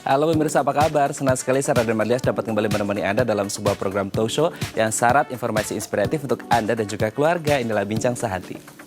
Halo pemirsa, apa kabar? Senang sekali saya Raden Marlias dapat kembali menemani Anda dalam sebuah program talk show yang syarat informasi inspiratif untuk Anda dan juga keluarga. Inilah Bincang Sehati.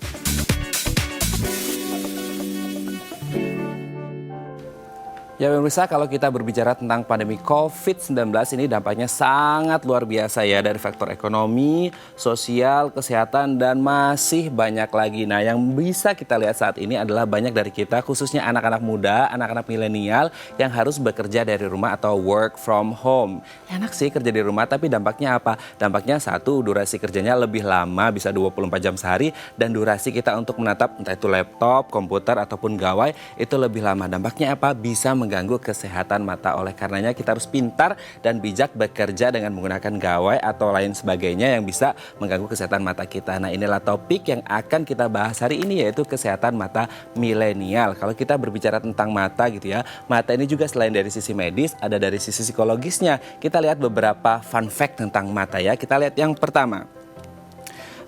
Ya pemirsa, kalau kita berbicara tentang pandemi COVID-19 ini dampaknya sangat luar biasa ya, dari faktor ekonomi, sosial, kesehatan, dan masih banyak lagi. Nah, yang bisa kita lihat saat ini adalah banyak dari kita, khususnya anak-anak muda, anak-anak milenial yang harus bekerja dari rumah atau work from home. Enak sih kerja di rumah, tapi dampaknya apa? Dampaknya satu, durasi kerjanya lebih lama, bisa 24 jam sehari, dan durasi kita untuk menatap entah itu laptop, komputer, ataupun gawai itu lebih lama. Dampaknya apa? Bisa mengganggu kesehatan mata. Oleh karenanya kita harus pintar dan bijak bekerja dengan menggunakan gawai atau lain sebagainya yang bisa mengganggu kesehatan mata kita. Nah, inilah topik yang akan kita bahas hari ini, yaitu kesehatan mata milenial. Kalau kita berbicara tentang mata gitu ya, mata ini juga selain dari sisi medis, ada dari sisi psikologisnya. Kita lihat beberapa fun fact tentang mata ya. Kita lihat yang pertama.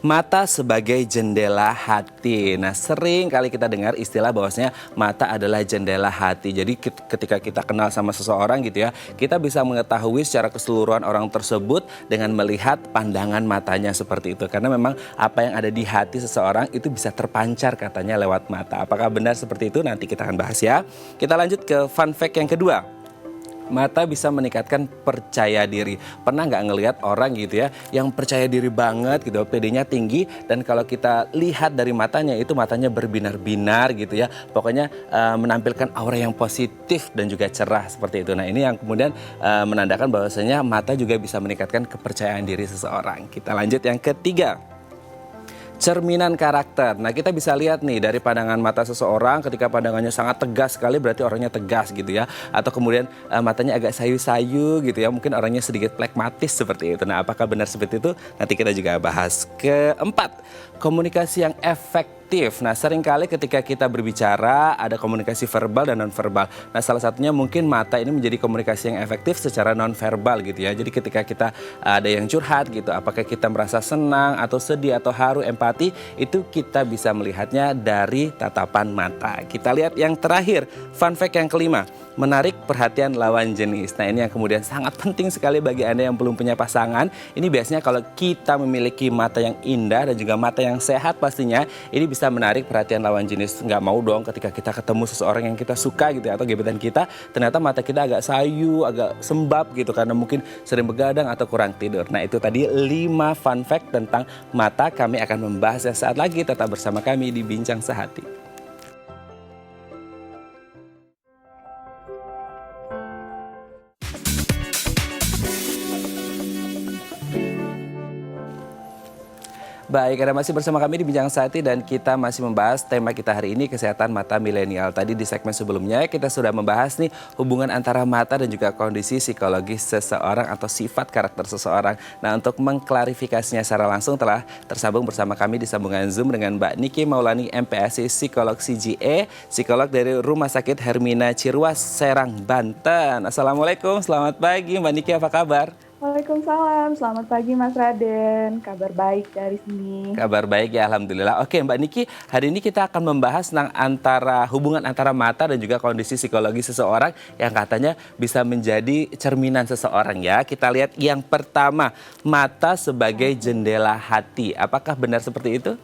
Mata sebagai jendela hati. Nah, sering kali kita dengar istilah bahwasanya mata adalah jendela hati. Jadi ketika kita kenal sama seseorang gitu ya, kita bisa mengetahui secara keseluruhan orang tersebut dengan melihat pandangan matanya seperti itu. Karena memang apa yang ada di hati seseorang itu bisa terpancar katanya lewat mata. Apakah benar seperti itu? Nanti kita akan bahas ya. Kita lanjut ke fun fact yang kedua. Mata bisa meningkatkan percaya diri. Pernah nggak ngelihat orang gitu ya yang percaya diri banget gitu, PD-nya tinggi, dan kalau kita lihat dari matanya itu matanya berbinar-binar gitu ya. Pokoknya menampilkan aura yang positif dan juga cerah seperti itu. Nah, ini yang kemudian menandakan bahwasanya mata juga bisa meningkatkan kepercayaan diri seseorang. Kita lanjut yang ketiga. Cerminan karakter. Nah, kita bisa lihat nih dari pandangan mata seseorang, ketika pandangannya sangat tegas sekali berarti orangnya tegas gitu ya. Atau kemudian matanya agak sayu-sayu gitu ya, mungkin orangnya sedikit flekmatis seperti itu. Nah, apakah benar seperti itu? Nanti kita juga bahas. Keempat, komunikasi yang efektif. Nah, seringkali ketika kita berbicara ada komunikasi verbal dan non-verbal. Nah, salah satunya mungkin mata ini menjadi komunikasi yang efektif secara non-verbal gitu ya. Jadi ketika kita ada yang curhat gitu, apakah kita merasa senang atau sedih atau haru, empati, itu kita bisa melihatnya dari tatapan mata. Kita lihat yang terakhir, fun fact yang kelima. Menarik perhatian lawan jenis. Nah, ini yang kemudian sangat penting sekali bagi Anda yang belum punya pasangan. Ini biasanya kalau kita memiliki mata yang indah dan juga mata yang sehat pastinya, ini bisa menarik perhatian lawan jenis. Nggak mau dong ketika kita ketemu seseorang yang kita suka gitu ya, atau gebetan kita, ternyata mata kita agak sayu, agak sembab gitu karena mungkin sering begadang atau kurang tidur. Nah, itu tadi 5 fun fact tentang mata. Kami akan membahasnya saat lagi. Tetap bersama kami di Bincang Sehati. Baik, Anda masih bersama kami di Bincang Sehati dan kita masih membahas tema kita hari ini, kesehatan mata milenial. Tadi di segmen sebelumnya kita sudah membahas nih hubungan antara mata dan juga kondisi psikologis seseorang atau sifat karakter seseorang. Nah, untuk mengklarifikasinya secara langsung telah tersambung bersama kami di sambungan Zoom dengan Mbak Niki Maulani, MPSI Psikolog CGE, psikolog dari Rumah Sakit Hermina Ciruas, Serang, Banten. Assalamualaikum, selamat pagi Mbak Niki, apa kabar? Waalaikumsalam, selamat pagi Mas Raden, kabar baik dari sini. Kabar baik ya, Alhamdulillah. Oke Mbak Niki, hari ini kita akan membahas tentang hubungan antara mata dan juga kondisi psikologi seseorang yang katanya bisa menjadi cerminan seseorang ya. Kita lihat yang pertama, mata sebagai jendela hati. Apakah benar seperti itu?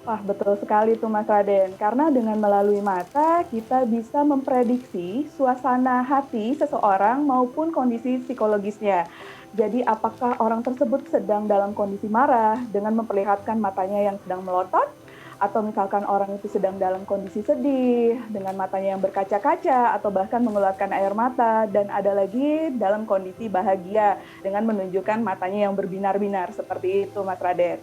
Wah, betul sekali tuh Mas Raden, karena dengan melalui mata kita bisa memprediksi suasana hati seseorang maupun kondisi psikologisnya. Jadi apakah orang tersebut sedang dalam kondisi marah dengan memperlihatkan matanya yang sedang melotot, atau misalkan orang itu sedang dalam kondisi sedih dengan matanya yang berkaca-kaca atau bahkan mengeluarkan air mata, dan ada lagi dalam kondisi bahagia dengan menunjukkan matanya yang berbinar-binar seperti itu Mas Raden.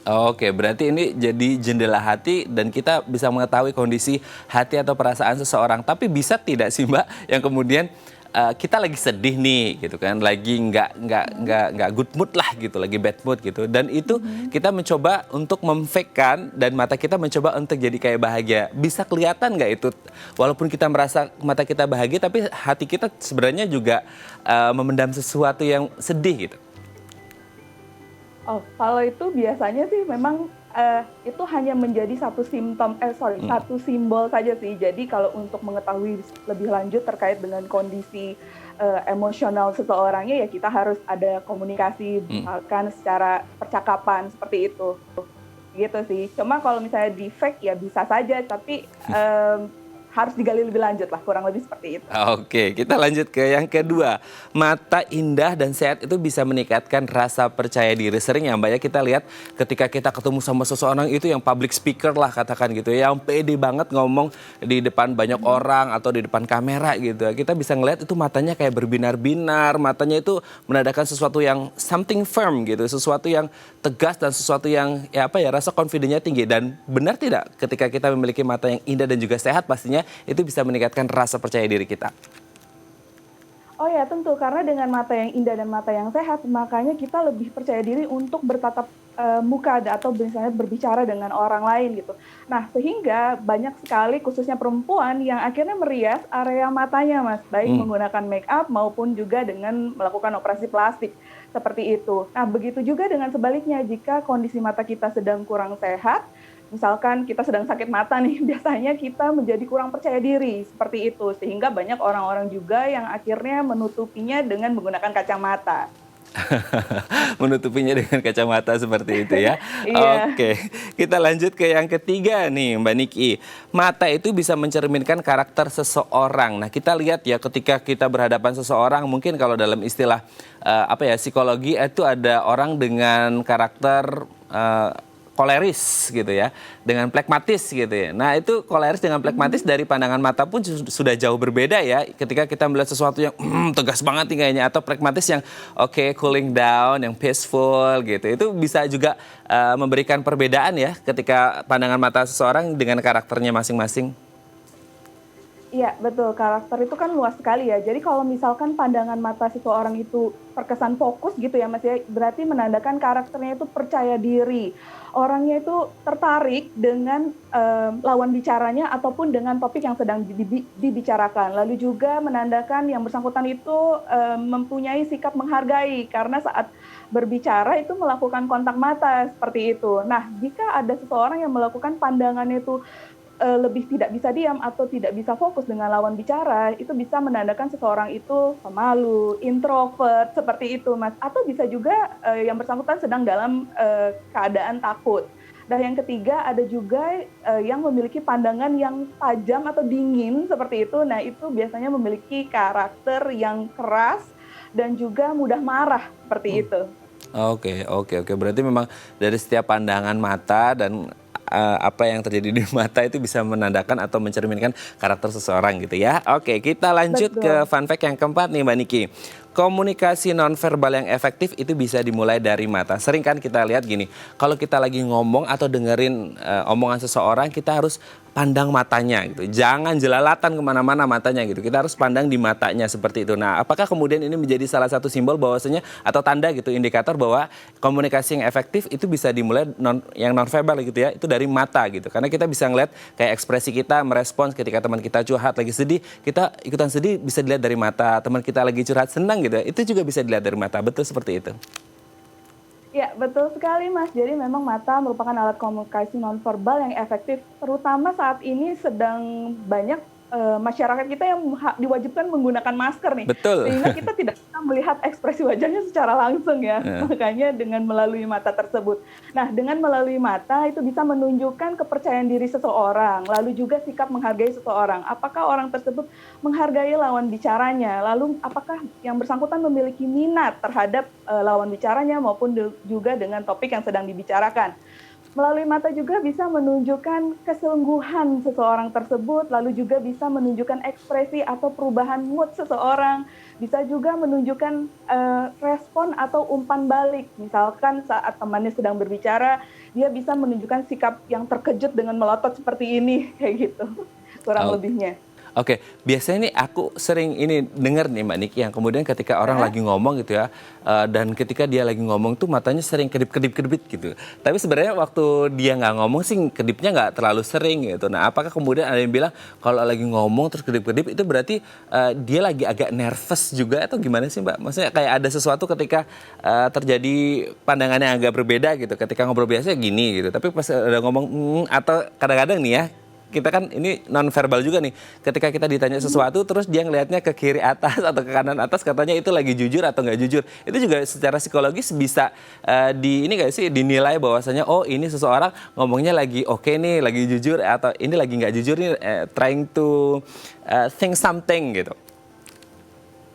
Oke, berarti ini jadi jendela hati dan kita bisa mengetahui kondisi hati atau perasaan seseorang. Tapi bisa tidak sih Mbak yang kemudian kita lagi sedih nih gitu kan, lagi nggak good mood lah gitu, lagi bad mood gitu, dan itu kita mencoba untuk memfake-kan dan mata kita mencoba untuk jadi kayak bahagia. Bisa kelihatan nggak itu? Walaupun kita merasa mata kita bahagia, tapi hati kita sebenarnya juga memendam sesuatu yang sedih gitu. Oh, kalau itu biasanya sih memang itu hanya menjadi satu simbol saja sih. Jadi kalau untuk mengetahui lebih lanjut terkait dengan kondisi emosional seseorangnya, ya kita harus ada komunikasi, misalkan secara percakapan seperti itu. Gitu sih. Cuma kalau misalnya di fake ya bisa saja, tapi harus digali lebih lanjut lah, kurang lebih seperti itu. Oke, kita lanjut ke yang kedua. Mata indah dan sehat itu bisa meningkatkan rasa percaya diri. Sering ya Mbak ya kita lihat ketika kita ketemu sama seseorang itu yang public speaker lah katakan gitu ya. Yang pede banget ngomong di depan banyak orang atau di depan kamera gitu. Kita bisa ngelihat itu matanya kayak berbinar-binar. Matanya itu menandakan sesuatu yang something firm gitu. Sesuatu yang tegas dan sesuatu yang rasa confidence-nya tinggi. Dan benar tidak ketika kita memiliki mata yang indah dan juga sehat pastinya itu bisa meningkatkan rasa percaya diri kita. Oh ya tentu, karena dengan mata yang indah dan mata yang sehat, makanya kita lebih percaya diri untuk bertatap muka atau misalnya berbicara dengan orang lain gitu. Nah sehingga banyak sekali khususnya perempuan yang akhirnya merias area matanya Mas, baik menggunakan make up maupun juga dengan melakukan operasi plastik seperti itu. Nah begitu juga dengan sebaliknya, jika kondisi mata kita sedang kurang sehat, misalkan kita sedang sakit mata nih, biasanya kita menjadi kurang percaya diri seperti itu. Sehingga banyak orang-orang juga yang akhirnya menutupinya dengan menggunakan kacamata. Menutupinya dengan kacamata seperti itu ya. Iya. Oke, kita lanjut ke yang ketiga nih Mbak Niki. Mata itu bisa mencerminkan karakter seseorang. Nah kita lihat ya ketika kita berhadapan seseorang, mungkin kalau dalam istilah psikologi itu ada orang dengan karakter koleris gitu ya, dengan plekmatis gitu ya. Nah itu koleris dengan plekmatis dari pandangan mata pun sudah jauh berbeda ya. Ketika kita melihat sesuatu yang tegas banget nih kayaknya, atau plekmatis yang cooling down, yang peaceful gitu. Itu bisa juga memberikan perbedaan ya ketika pandangan mata seseorang dengan karakternya masing-masing. Iya, betul. Karakter itu kan luas sekali ya. Jadi kalau misalkan pandangan mata seseorang itu terkesan fokus gitu ya Mas ya, berarti menandakan karakternya itu percaya diri. Orangnya itu tertarik dengan lawan bicaranya ataupun dengan topik yang sedang dibicarakan. Lalu juga menandakan yang bersangkutan itu mempunyai sikap menghargai karena saat berbicara itu melakukan kontak mata seperti itu. Nah, jika ada seseorang yang melakukan pandangannya itu lebih tidak bisa diam atau tidak bisa fokus dengan lawan bicara, itu bisa menandakan seseorang itu pemalu, introvert, seperti itu Mas. Atau bisa juga yang bersangkutan sedang dalam keadaan takut. Dan yang ketiga ada juga yang memiliki pandangan yang tajam atau dingin seperti itu. Nah itu biasanya memiliki karakter yang keras dan juga mudah marah seperti itu. Oke. Berarti memang dari setiap pandangan mata dan apa yang terjadi di mata itu bisa menandakan atau mencerminkan karakter seseorang gitu ya. Oke, kita lanjut ke fun fact yang keempat nih Mbak Niki. Komunikasi nonverbal yang efektif itu bisa dimulai dari mata. Sering kan kita lihat gini, kalau kita lagi ngomong atau dengerin omongan seseorang, kita harus pandang matanya gitu. Jangan jelalatan kemana-mana matanya gitu. Kita harus pandang di matanya seperti itu. Nah, apakah kemudian ini menjadi salah satu simbol bahwasanya atau tanda gitu, indikator bahwa komunikasi yang efektif itu bisa dimulai yang nonverbal gitu ya, itu dari mata gitu. Karena kita bisa ngeliat kayak ekspresi kita merespons ketika teman kita curhat lagi sedih, kita ikutan sedih bisa dilihat dari mata. Teman kita lagi curhat senang gitu, itu juga bisa dilihat dari mata. Betul seperti itu. Ya, betul sekali Mas. Jadi memang mata merupakan alat komunikasi nonverbal yang efektif, terutama saat ini sedang banyak masyarakat kita yang diwajibkan menggunakan masker nih. Betul. Sehingga kita tidak bisa melihat ekspresi wajahnya secara langsung ya. Makanya dengan melalui mata tersebut. Nah, dengan melalui mata itu bisa menunjukkan kepercayaan diri seseorang, lalu juga sikap menghargai seseorang. Apakah orang tersebut menghargai lawan bicaranya, lalu apakah yang bersangkutan memiliki minat terhadap lawan bicaranya maupun juga dengan topik yang sedang dibicarakan. Melalui mata juga bisa menunjukkan kesungguhan seseorang tersebut, lalu juga bisa menunjukkan ekspresi atau perubahan mood seseorang, bisa juga menunjukkan respon atau umpan balik. Misalkan saat temannya sedang berbicara, dia bisa menunjukkan sikap yang terkejut dengan melotot seperti ini, kayak gitu, kurang lebihnya. Oke, biasanya nih aku sering ini dengar nih Mbak Niki yang kemudian ketika orang lagi ngomong gitu ya, dan ketika dia lagi ngomong tuh matanya sering kedip-kedip gitu. Tapi sebenarnya waktu dia nggak ngomong sih kedipnya nggak terlalu sering gitu. Nah, apakah kemudian ada yang bilang kalau lagi ngomong terus kedip-kedip itu berarti dia lagi agak nervous juga atau gimana sih Mbak? Maksudnya kayak ada sesuatu ketika terjadi pandangan yang agak berbeda gitu. Ketika ngobrol biasa gini gitu, tapi pas ada ngomong atau kadang-kadang nih ya. Kita kan ini non verbal juga nih. Ketika kita ditanya sesuatu terus dia ngelihatnya ke kiri atas atau ke kanan atas katanya itu lagi jujur atau nggak jujur. Itu juga secara psikologis bisa ini nggak sih dinilai bahwasanya oh ini seseorang ngomongnya lagi oke nih, lagi jujur atau ini lagi nggak jujur nih trying to think something gitu.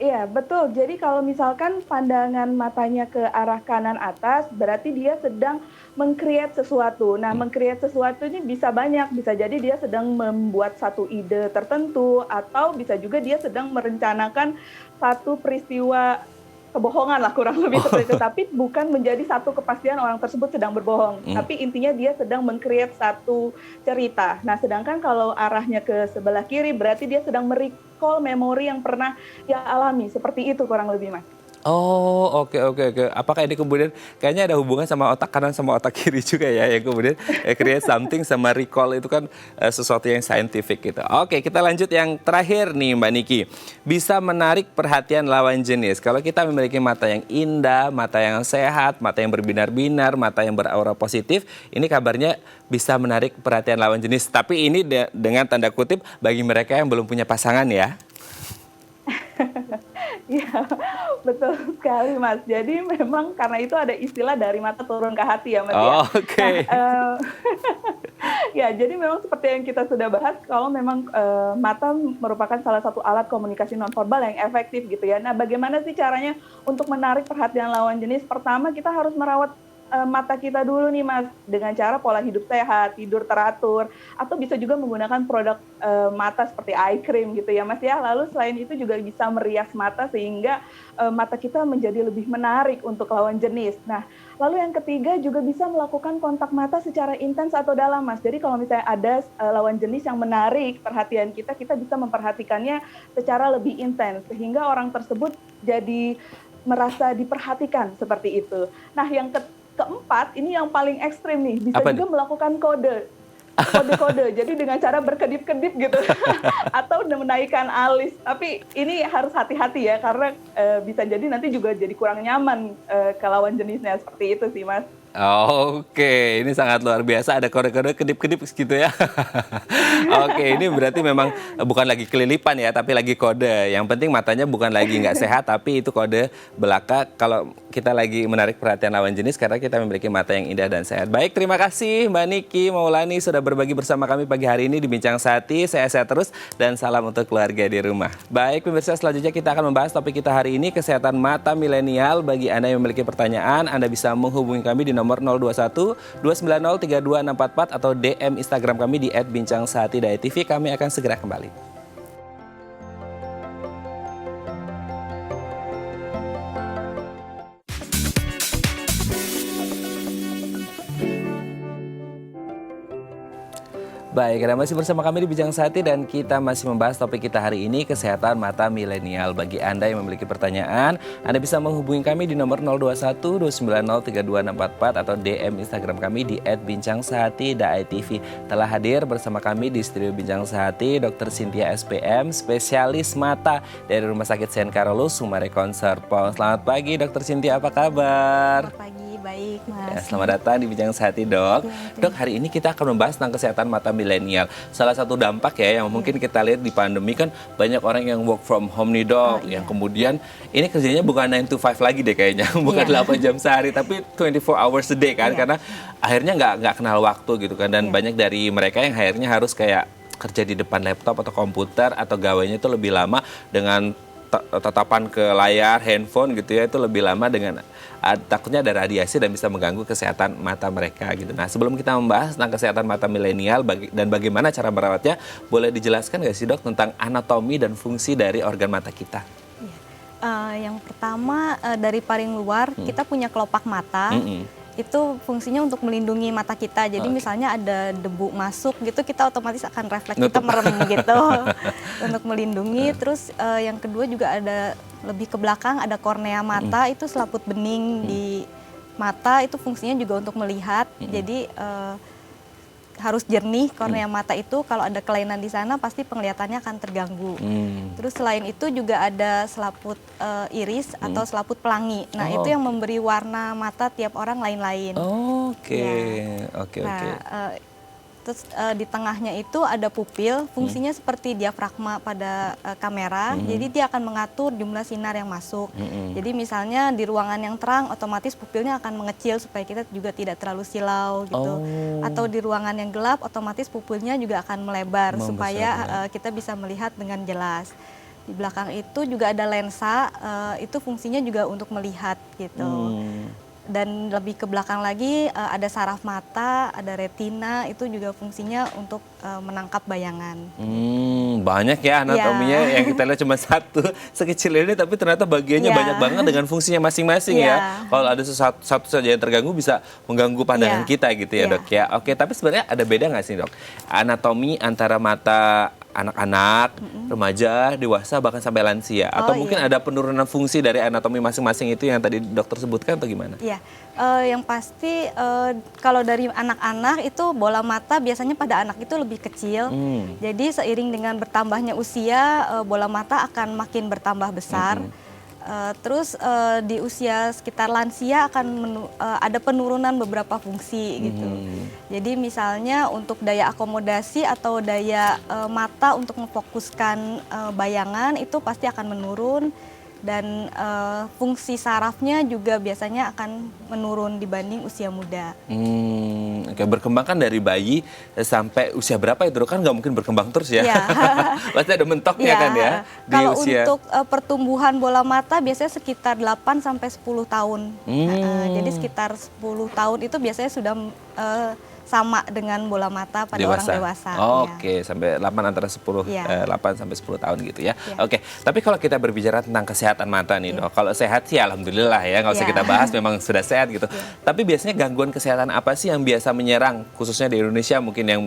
Iya, betul. Jadi kalau misalkan pandangan matanya ke arah kanan atas, berarti dia sedang meng-create sesuatu. Nah, meng-create sesuatu ini bisa banyak. Bisa jadi dia sedang membuat satu ide tertentu, atau bisa juga dia sedang merencanakan satu peristiwa kebohongan lah kurang lebih seperti itu. Tapi bukan menjadi satu kepastian orang tersebut sedang berbohong. Tapi intinya dia sedang meng-create satu cerita. Nah, sedangkan kalau arahnya ke sebelah kiri, berarti dia sedang merecall memori yang pernah dia alami. Seperti itu kurang lebih, Mas. Oh, oke. Apakah ini kemudian kayaknya ada hubungan sama otak kanan sama otak kiri juga ya, yang kemudian create something sama recall itu kan sesuatu yang scientific gitu. Oke, kita lanjut yang terakhir nih Mbak Niki. Bisa menarik perhatian lawan jenis. Kalau kita memiliki mata yang indah, mata yang sehat, mata yang berbinar-binar, mata yang beraura positif, ini kabarnya bisa menarik perhatian lawan jenis. Tapi ini dengan tanda kutip bagi mereka yang belum punya pasangan ya. Iya, betul sekali, Mas. Jadi memang karena itu ada istilah dari mata turun ke hati ya, Mas. Oh, oke. Nah, ya, jadi memang seperti yang kita sudah bahas, kalau memang mata merupakan salah satu alat komunikasi nonverbal yang efektif gitu ya. Nah, bagaimana sih caranya untuk menarik perhatian lawan jenis? Pertama, kita harus merawat mata kita dulu nih Mas, dengan cara pola hidup sehat, tidur teratur, atau bisa juga menggunakan produk mata seperti eye cream gitu ya Mas ya. Lalu selain itu juga bisa merias mata sehingga mata kita menjadi lebih menarik untuk lawan jenis. Nah, lalu yang ketiga juga bisa melakukan kontak mata secara intens atau dalam Mas. Jadi kalau misalnya ada lawan jenis yang menarik perhatian kita, kita bisa memperhatikannya secara lebih intens sehingga orang tersebut jadi merasa diperhatikan seperti itu. Nah, yang keempat, ini yang paling ekstrim nih, bisa juga melakukan kode-kode, jadi dengan cara berkedip-kedip gitu, atau menaikkan alis. Tapi ini harus hati-hati ya, karena bisa jadi nanti juga jadi kurang nyaman ke lawan jenisnya, seperti itu sih Mas. Oke, ini sangat luar biasa, ada kode-kode kedip-kedip gitu ya. Oke, ini berarti memang bukan lagi kelilipan ya, tapi lagi kode. Yang penting matanya bukan lagi nggak sehat, tapi itu kode belaka kalau kita lagi menarik perhatian lawan jenis karena kita memiliki mata yang indah dan sehat. Baik, terima kasih Mbak Niki Maulani sudah berbagi bersama kami pagi hari ini di Bincang Sehati. Sehat-sehat terus dan salam untuk keluarga di rumah. Baik, pemirsa, selanjutnya kita akan membahas topik kita hari ini, kesehatan mata milenial. Bagi Anda yang memiliki pertanyaan, Anda bisa menghubungi kami di nomor 021 290 32644 atau DM Instagram kami di @bincangsehati.tv. Kami akan segera kembali. Baik, Anda masih bersama kami di Bincang Sehati dan kita masih membahas topik kita hari ini, kesehatan mata milenial. Bagi Anda yang memiliki pertanyaan, Anda bisa menghubungi kami di nomor 021 290 32644 atau DM Instagram kami di @bincangsehati.tv. Telah hadir bersama kami di studio Bincang Sehati Dr. Cynthia SPM, spesialis mata dari Rumah Sakit Sen Carolus, Summarecon Serpong. Selamat pagi Dr. Cynthia, apa kabar? Selamat pagi, baik Mas. Ya, selamat datang di Bincang Sehati Dok. Dok, hari ini kita akan membahas tentang kesehatan mata milenial. Salah satu dampak ya yang mungkin kita lihat di pandemi kan banyak orang yang work from home nih Dok. Yang kemudian ini kerjanya bukan 9 to 5 lagi deh kayaknya. Bukan 8 jam sehari tapi 24 hours a day kan. Karena akhirnya nggak kenal waktu gitu kan. Dan banyak dari mereka yang akhirnya harus kayak kerja di depan laptop atau komputer atau gawainya itu lebih lama dengan tatapan ke layar, handphone gitu ya, itu lebih lama dengan takutnya ada radiasi dan bisa mengganggu kesehatan mata mereka gitu. Nah, sebelum kita membahas tentang kesehatan mata milenial dan bagaimana cara merawatnya, boleh dijelaskan nggak sih Dok tentang anatomi dan fungsi dari organ mata kita? Yang pertama dari paling luar kita punya kelopak mata. Itu fungsinya untuk melindungi mata kita. Jadi Oke. misalnya ada debu masuk gitu, kita otomatis akan refleks, kita Nutup. merem gitu untuk melindungi. Terus yang kedua juga ada lebih ke belakang, ada kornea mata, itu selaput bening di mata, itu fungsinya juga untuk melihat. Jadi harus jernih kornea mata itu, kalau ada kelainan di sana pasti penglihatannya akan terganggu. Terus selain itu juga ada selaput iris atau selaput pelangi. Nah, Oh. itu yang memberi warna mata tiap orang lain-lain. Oke, oke, Nah, oke. terus di tengahnya itu ada pupil, fungsinya seperti diafragma pada kamera. Jadi dia akan mengatur jumlah sinar yang masuk. Jadi misalnya di ruangan yang terang, otomatis pupilnya akan mengecil supaya kita juga tidak terlalu silau gitu. Oh. Atau di ruangan yang gelap, otomatis pupilnya juga akan melebar Membesar, supaya ya. kita bisa melihat dengan jelas. Di belakang itu juga ada lensa, itu fungsinya juga untuk melihat gitu. Dan lebih ke belakang lagi ada saraf mata, ada retina, itu juga fungsinya untuk menangkap bayangan. Banyak ya anatominya Ya. yang kita lihat cuma satu sekecil ini, tapi ternyata bagiannya Ya. banyak banget dengan fungsinya masing-masing ya. Ya. Kalau ada satu saja yang terganggu bisa mengganggu pandangan Ya. kita gitu ya, Ya. Dok ya. Oke, tapi sebenarnya ada beda nggak sih, Dok? Anatomi antara mata anak-anak, remaja, dewasa, bahkan sampai lansia, atau mungkin iya. ada penurunan fungsi dari anatomi masing-masing itu yang tadi dokter sebutkan atau gimana? Iya, yang pasti kalau dari anak-anak itu bola mata biasanya pada anak itu lebih kecil. Jadi seiring dengan bertambahnya usia, bola mata akan makin bertambah besar. Terus di usia sekitar lansia akan ada penurunan beberapa fungsi gitu. Jadi misalnya untuk daya akomodasi atau daya mata untuk memfokuskan bayangan itu pasti akan menurun. Dan fungsi sarafnya juga biasanya akan menurun dibanding usia muda. Oke, berkembang kan dari bayi sampai usia berapa itu? Kan nggak mungkin berkembang terus ya. Iya. Pasti ada mentoknya kan ya di Kalau usia. untuk pertumbuhan bola mata biasanya sekitar 8 sampai 10 tahun. Jadi sekitar 10 tahun itu biasanya sudah sama dengan bola mata pada orang dewasa. Oke, sampai 8 antara 10 Iya. 8 sampai 10 tahun gitu ya. Iya. Oke, tapi kalau kita berbicara tentang kesehatan mata nih, Dok. Kalau sehat sih alhamdulillah ya, nggak usah Iya. kita bahas, memang sudah sehat gitu. Tapi biasanya gangguan kesehatan apa sih yang biasa menyerang khususnya di Indonesia mungkin yang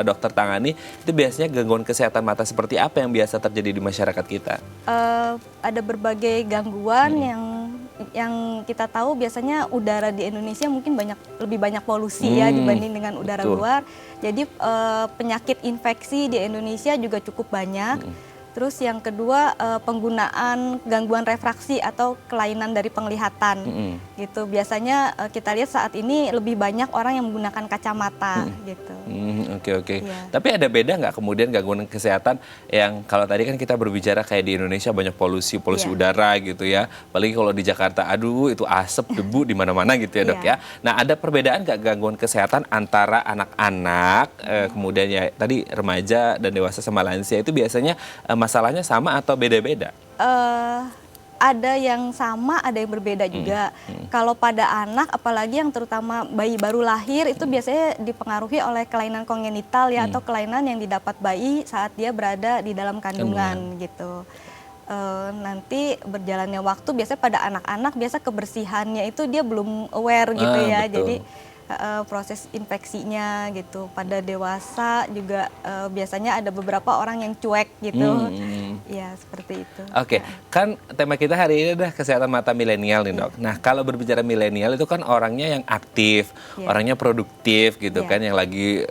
dokter tangani? Itu biasanya gangguan kesehatan mata seperti apa yang biasa terjadi di masyarakat kita? Ada berbagai gangguan yang kita tahu biasanya udara di Indonesia mungkin lebih banyak polusi ya dibanding dengan udara betul. luar. Jadi penyakit infeksi di Indonesia juga cukup banyak. Terus yang kedua penggunaan gangguan refraksi atau kelainan dari penglihatan gitu. Biasanya kita lihat saat ini lebih banyak orang yang menggunakan kacamata gitu. Oke. Iya. Tapi ada beda nggak kemudian gangguan kesehatan yang kalau tadi kan kita berbicara kayak di Indonesia banyak polusi Iya. udara gitu ya. Apalagi kalau di Jakarta, aduh itu asap, debu di mana-mana gitu ya, Dok Iya. ya. Nah, ada perbedaan nggak gangguan kesehatan antara anak-anak, kemudian ya tadi remaja dan dewasa sama lansia itu biasanya masalahnya sama atau beda-beda? Ada yang sama, ada yang berbeda juga. Kalau pada anak, apalagi yang terutama bayi baru lahir, itu biasanya dipengaruhi oleh kelainan kongenital ya, atau kelainan yang didapat bayi saat dia berada di dalam kandungan gitu. Nanti berjalannya waktu, biasanya pada anak-anak, biasa kebersihannya itu dia belum aware gitu ya. Betul. Jadi proses infeksinya gitu. Pada dewasa juga biasanya ada beberapa orang yang cuek gitu. Ya seperti itu. Oke, kan tema kita hari ini adalah kesehatan mata milenial nih, Dok. Nah, kalau berbicara milenial itu kan orangnya yang aktif, orangnya produktif gitu kan, yang lagi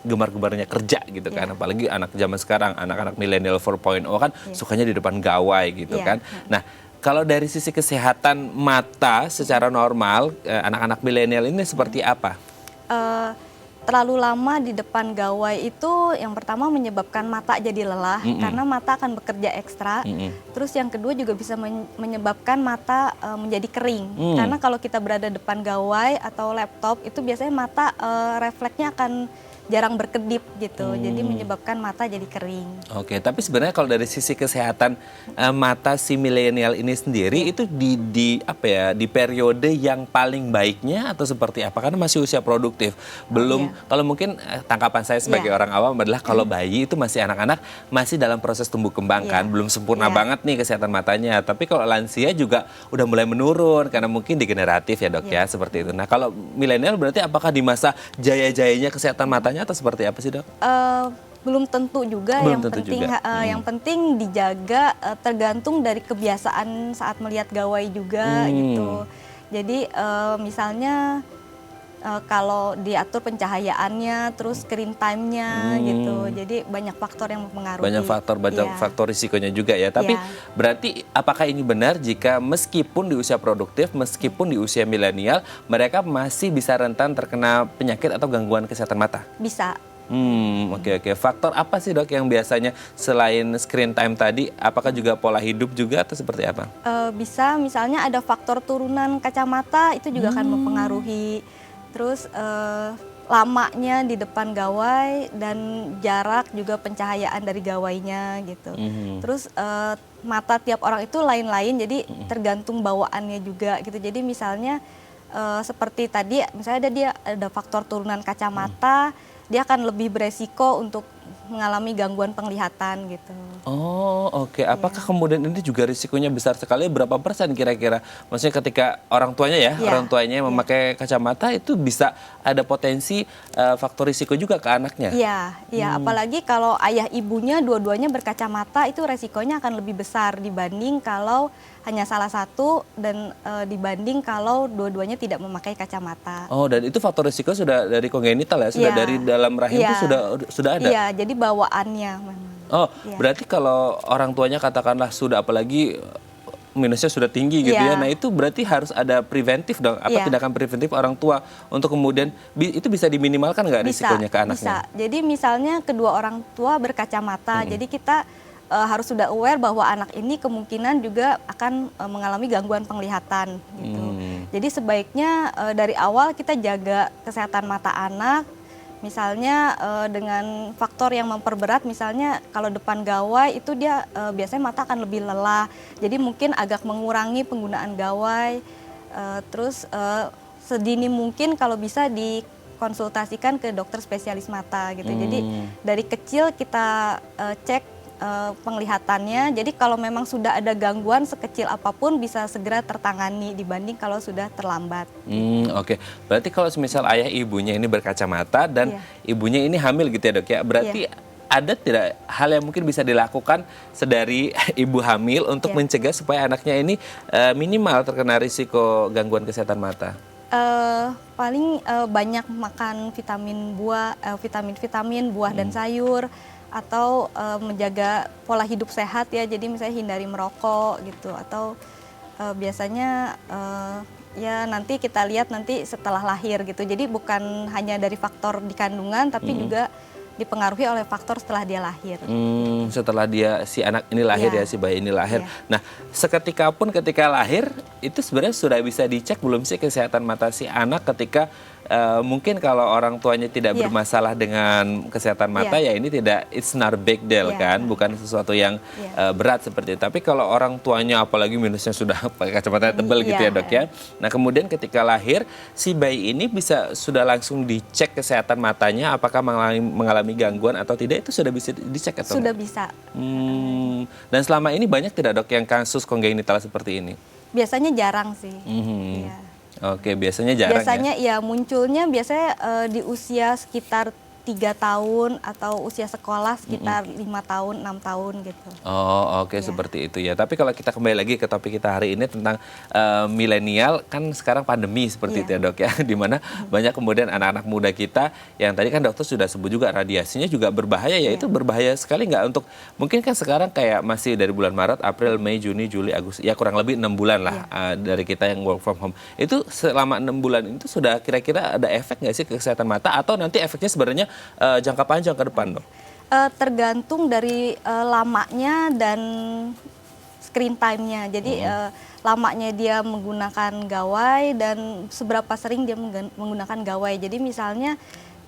gemar-gemarnya kerja gitu kan. Apalagi anak zaman sekarang, anak-anak milenial 4.0 kan sukanya di depan gawai gitu kan. Nah, kalau dari sisi kesehatan mata secara normal, anak-anak milenial ini seperti apa? Terlalu lama di depan gawai itu yang pertama menyebabkan mata jadi lelah karena mata akan bekerja ekstra. Terus yang kedua juga bisa menyebabkan mata menjadi kering. Karena kalau kita berada depan gawai atau laptop itu biasanya mata refleksnya akan jarang berkedip gitu. Jadi menyebabkan mata jadi kering. Oke, tapi sebenarnya kalau dari sisi kesehatan mata si milenial ini sendiri itu di apa ya, di periode yang paling baiknya atau seperti apa? Karena masih usia produktif. Belum kalau mungkin tangkapan saya sebagai orang awam adalah kalau bayi itu masih anak-anak, masih dalam proses tumbuh kembang kan, belum sempurna banget nih kesehatan matanya. Tapi kalau lansia juga udah mulai menurun karena mungkin degeneratif ya, Dok ya, seperti itu. Nah, kalau milenial berarti apakah di masa jaya-jayanya kesehatan matanya atau seperti apa sih, Dok? Belum tentu juga. Belum Yang tentu penting juga. yang penting dijaga, tergantung dari kebiasaan saat melihat gawai juga gitu. Jadi misalnya kalau diatur pencahayaannya, terus screen time-nya gitu. Jadi banyak faktor yang mempengaruhi. Banyak faktor risikonya juga ya. Tapi berarti apakah ini benar jika meskipun di usia produktif, meskipun di usia milenial, mereka masih bisa rentan terkena penyakit atau gangguan kesehatan mata? Bisa. Oke. Faktor apa sih, Dok, yang biasanya selain screen time tadi, apakah juga pola hidup juga atau seperti apa? Bisa, misalnya ada faktor turunan kacamata, itu juga akan mempengaruhi. Terus lamanya di depan gawai dan jarak juga pencahayaan dari gawainya gitu. Terus mata tiap orang itu lain-lain, jadi tergantung bawaannya juga gitu. Jadi misalnya seperti tadi, misalnya ada faktor turunan kacamata, dia akan lebih beresiko untuk mengalami gangguan penglihatan gitu. Oh, oke. Apakah kemudian ini juga risikonya besar sekali? Berapa persen kira-kira? Maksudnya ketika orang tuanya orang tuanya yang memakai kacamata itu bisa ada potensi faktor risiko juga ke anaknya? Iya. Apalagi kalau ayah ibunya dua-duanya berkacamata, itu resikonya akan lebih besar dibanding kalau hanya salah satu dan dibanding kalau dua-duanya tidak memakai kacamata. Oh, dan itu faktor risiko sudah dari kongenital ya? Sudah dari dalam rahim itu sudah ada? Iya, jadi bawaannya memang. Oh, berarti kalau orang tuanya katakanlah sudah, apalagi minusnya sudah tinggi gitu ya. Nah, itu berarti harus ada preventif dong, tindakan preventif orang tua untuk kemudian itu bisa diminimalkan nggak risikonya ke anaknya? Bisa. Jadi misalnya kedua orang tua berkacamata, jadi kita harus sudah aware bahwa anak ini kemungkinan juga akan mengalami gangguan penglihatan gitu. Jadi sebaiknya dari awal kita jaga kesehatan mata anak. Misalnya dengan faktor yang memperberat, misalnya kalau depan gawai itu dia biasanya mata akan lebih lelah. Jadi mungkin agak mengurangi penggunaan gawai. Terus sedini mungkin kalau bisa dikonsultasikan ke dokter spesialis mata gitu. Jadi dari kecil kita cek penglihatannya. Jadi kalau memang sudah ada gangguan sekecil apapun bisa segera tertangani dibanding kalau sudah terlambat. Oke. Berarti kalau semisal ayah ibunya ini berkacamata dan ibunya ini hamil gitu ya, Dok ya. Berarti ada tidak hal yang mungkin bisa dilakukan sedari ibu hamil untuk mencegah supaya anaknya ini minimal terkena risiko gangguan kesehatan mata? Paling banyak makan vitamin buah dan sayur, atau menjaga pola hidup sehat ya, jadi misalnya hindari merokok gitu, atau biasanya ya nanti kita lihat nanti setelah lahir gitu, jadi bukan hanya dari faktor di kandungan tapi juga dipengaruhi oleh faktor setelah dia lahir. Setelah si anak ini lahir si bayi ini lahir. Nah, seketika pun ketika lahir itu sebenarnya sudah bisa dicek belum sih kesehatan mata si anak ketika mungkin kalau orang tuanya tidak bermasalah dengan kesehatan mata ya ini tidak, it's not a big deal kan, bukan sesuatu yang berat seperti itu. Tapi kalau orang tuanya apalagi minusnya sudah pakai kacamata tebal gitu ya, Dok ya. Nah, kemudian ketika lahir si bayi ini sudah langsung dicek kesehatan matanya apakah mengalami gangguan atau tidak, itu sudah bisa dicek atau sudah bisa. Dan selama ini banyak tidak, Dok, yang kasus kongenital seperti ini? Biasanya jarang sih. Oke, biasanya jarang. Biasanya ya munculnya biasanya di usia sekitar 3 tahun atau usia sekolah sekitar 5 tahun, 6 tahun gitu. Oh, oke, seperti itu ya. Tapi kalau kita kembali lagi ke topik kita hari ini tentang milenial, kan sekarang pandemi seperti itu ya, Dok ya. Dimana banyak kemudian anak-anak muda kita yang tadi kan dokter sudah sebut juga radiasinya juga berbahaya ya. Itu berbahaya sekali nggak untuk, mungkin kan sekarang kayak masih dari bulan Maret, April, Mei, Juni, Juli, Agustus, ya kurang lebih 6 bulan lah dari kita yang work from home. Itu selama 6 bulan itu sudah kira-kira ada efek nggak sih ke kesehatan mata, atau nanti efeknya sebenarnya jangka panjang ke depan, Dok? Tergantung dari lamanya dan screen time-nya. Jadi lamanya dia menggunakan gawai dan seberapa sering dia menggunakan gawai. Jadi misalnya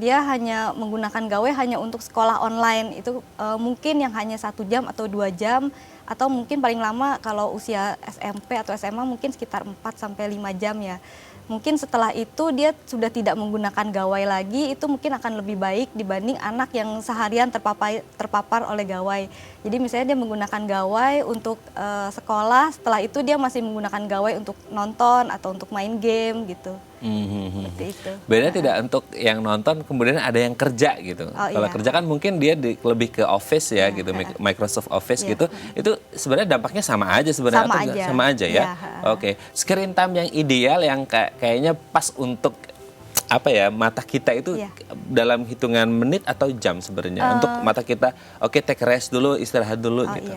dia hanya menggunakan gawai hanya untuk sekolah online. Itu mungkin yang hanya 1 jam atau 2 jam, atau mungkin paling lama kalau usia SMP atau SMA mungkin sekitar 4 sampai 5 jam ya. Mungkin setelah itu dia sudah tidak menggunakan gawai lagi, itu mungkin akan lebih baik dibanding anak yang seharian terpapar oleh gawai. Jadi misalnya dia menggunakan gawai untuk sekolah, setelah itu dia masih menggunakan gawai untuk nonton atau untuk main game gitu. Seperti itu. Beda tidak untuk yang nonton kemudian ada yang kerja gitu. Kalau kerja kan mungkin dia lebih ke office ya gitu, Microsoft Office gitu. Itu sebenarnya dampaknya sama aja sebenarnya. Sama aja ya. Oke. Screen time yang ideal yang kayaknya pas untuk apa ya, mata kita itu dalam hitungan menit atau jam sebenarnya untuk mata kita. Oke, take rest dulu, istirahat dulu gitu.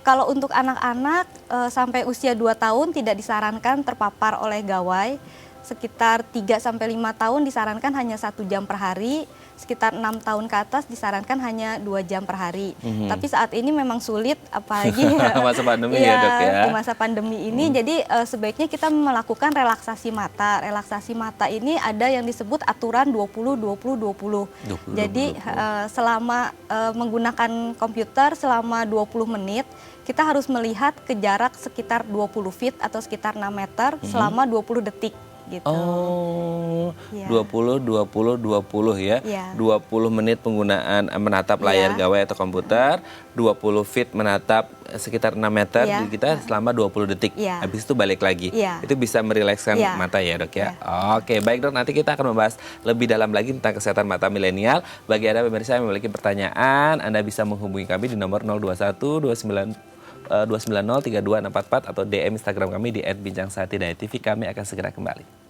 Kalau untuk anak-anak sampai usia 2 tahun tidak disarankan terpapar oleh gawai. Sekitar 3 sampai 5 tahun disarankan hanya 1 jam per hari. Sekitar 6 tahun ke atas disarankan hanya 2 jam per hari. Tapi saat ini memang sulit, apalagi masa pandemi ya Dok ya. Di masa pandemi ini, jadi sebaiknya kita melakukan relaksasi mata. Relaksasi mata ini ada yang disebut aturan 20-20-20. Jadi selama menggunakan komputer selama 20 menit, kita harus melihat ke jarak sekitar 20 feet atau sekitar 6 meter selama 20 detik. Gitu. 20 ya. 20 menit penggunaan menatap layar gawai atau komputer, 20 feet menatap sekitar 6 meter di kita selama 20 detik. Habis itu balik lagi. Itu bisa merilekskan mata ya Dok ya. Oke, baik Dok, nanti kita akan membahas lebih dalam lagi tentang kesehatan mata milenial. Bagi Anda pemirsa yang memiliki pertanyaan, Anda bisa menghubungi kami di nomor 021 290 3244 atau DM Instagram kami di @bincangsaati.tv. Kami akan segera kembali.